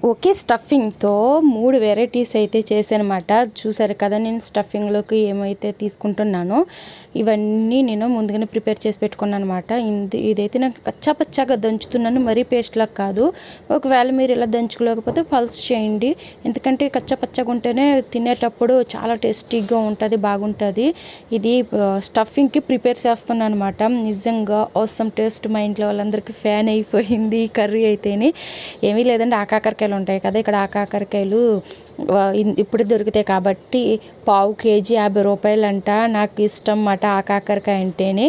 Okay, స్టఫింగ్తో 3 varieties అయితే చేశానమాట. చూసారు కదా నేను స్టఫింగ్లోకి ఏమైతే తీసుకుంటున్నానో ఇవన్నీ నేను ముందుగానే ప్రిపేర్ చేసి పెట్టుకున్నాను అనమాట. ఇదైతే నేను కచ్చా పచ్చాగా దంచుతున్నాను, మరీ పేస్ట్లా కాదు. ఒకవేళ మీరు ఇలా దంచుకోలేకపోతే పల్స్ చేయండి, ఎందుకంటే కచ్చా పచ్చగా ఉంటేనే తినేటప్పుడు చాలా టేస్టీగా ఉంటుంది, బాగుంటుంది. ఇది స్టఫింగ్కి ప్రిపేర్ చేస్తున్నాను అనమాట. నిజంగా ఆసమ్ టేస్ట్, మా ఇంట్లో వాళ్ళందరికీ ఫ్యాన్ అయిపోయింది ఈ కర్రీ అయితేనే. ఏమీ లేదండి, ఆకాకరకాయలు ఉంటాయి కదా, ఇక్కడ ఆకాకరకాయలు ఇప్పుడు దొరుకుతాయి కాబట్టి పావు కేజీ 50 రూపాయలు అంట. నాకు ఇష్టం అన్నమాట ఆకాకరకాయ అంటేనే.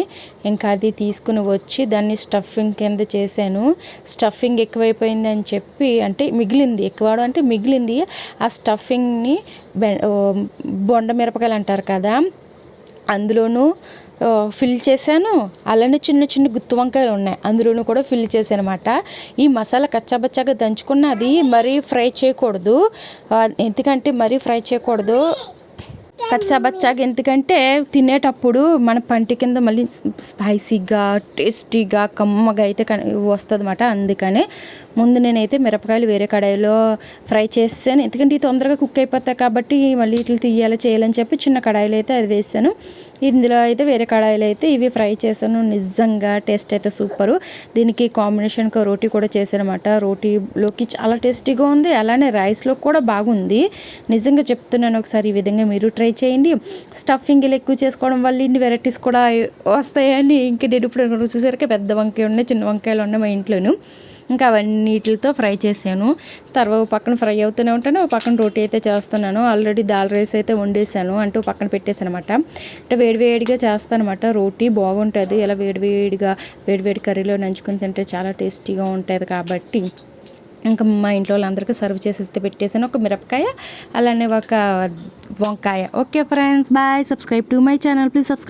ఇంకా అది తీసుకుని వచ్చి దాన్ని స్టఫింగ్ కింద చేశాను. స్టఫింగ్ ఎక్కువైపోయింది అని చెప్పి, అంటే మిగిలింది ఎక్కువ అంటే మిగిలింది ఆ స్టఫింగ్ని బొండ మిరపకాయలు అంటారు కదా అందులోనూ ఫిల్ చేశాను. అలానే చిన్న చిన్న గుత్తి వంకాయలు ఉన్నాయి, అందులోనూ కూడా ఫిల్ చేశాను అనమాట. ఈ మసాలా కచ్చాబచ్చాగా దంచుకున్నది మరీ ఫ్రై చేయకూడదు, ఎందుకంటే మరీ ఫ్రై చేయకూడదు కచ్చాబచ్చాగా, ఎందుకంటే తినేటప్పుడు మన పంటి కింద మళ్ళీ స్పైసీగా టేస్టీగా కమ్మగా అయితే వస్తుంది అన్నమాట. అందుకనే ముందు నేనైతే మిరపకాయలు వేరే కడాయిలో ఫ్రై చేసాను, ఎందుకంటే ఇది తొందరగా కుక్ అయిపోతాయి కాబట్టి మళ్ళీ ఇట్లా తీయాలి చేయాలని చెప్పి చిన్న కడాయిలో అయితే అది వేసాను. ఇందులో అయితే వేరే కడాయిలో అయితే ఇవి ఫ్రై చేశాను. నిజంగా టేస్ట్ అయితే సూపరు. దీనికి కాంబినేషన్గా రోటీ కూడా చేశాను అనమాట. రోటీలోకి చాలా టేస్టీగా ఉంది, అలానే రైస్లో కూడా బాగుంది. నిజంగా చెప్తున్నాను, ఒకసారి ఈ విధంగా మీరు ట్రై చేయండి. స్టఫింగ్ ఇలా ఎక్కువ చేసుకోవడం వల్ల ఇన్ని వెరైటీస్ కూడా వస్తాయని. ఇంక నేను ఇప్పుడు చూసారుగా పెద్ద వంకాయ ఉన్నాయి, చిన్న వంకాయలు ఉన్నాయి మా ఇంట్లోను. ఇంకా అవన్నిటితో ఫ్రై చేశాను. తర్వాత పక్కన ఫ్రై అవుతూనే ఉంటాను, పక్కన రోటీ అయితే చేస్తున్నాను. ఆల్రెడీ దాల్ రైస్ అయితే వండేసాను, అంటూ పక్కన పెట్టేసాను అనమాట. అంటే వేడివేడిగా చేస్తాను అనమాట. రోటీ బాగుంటుంది ఇలా వేడివేడి కర్రీలో నంచుకొని తింటే చాలా టేస్టీగా ఉంటుంది కాబట్టి ఇంకా మా ఇంట్లో వాళ్ళందరికీ సర్వ్ చేసేస్తే పెట్టేసాను. ఒక మిరపకాయ అలానే ఒక వంకాయ. Okay friends, bye. Subscribe to my channel, please subscribe.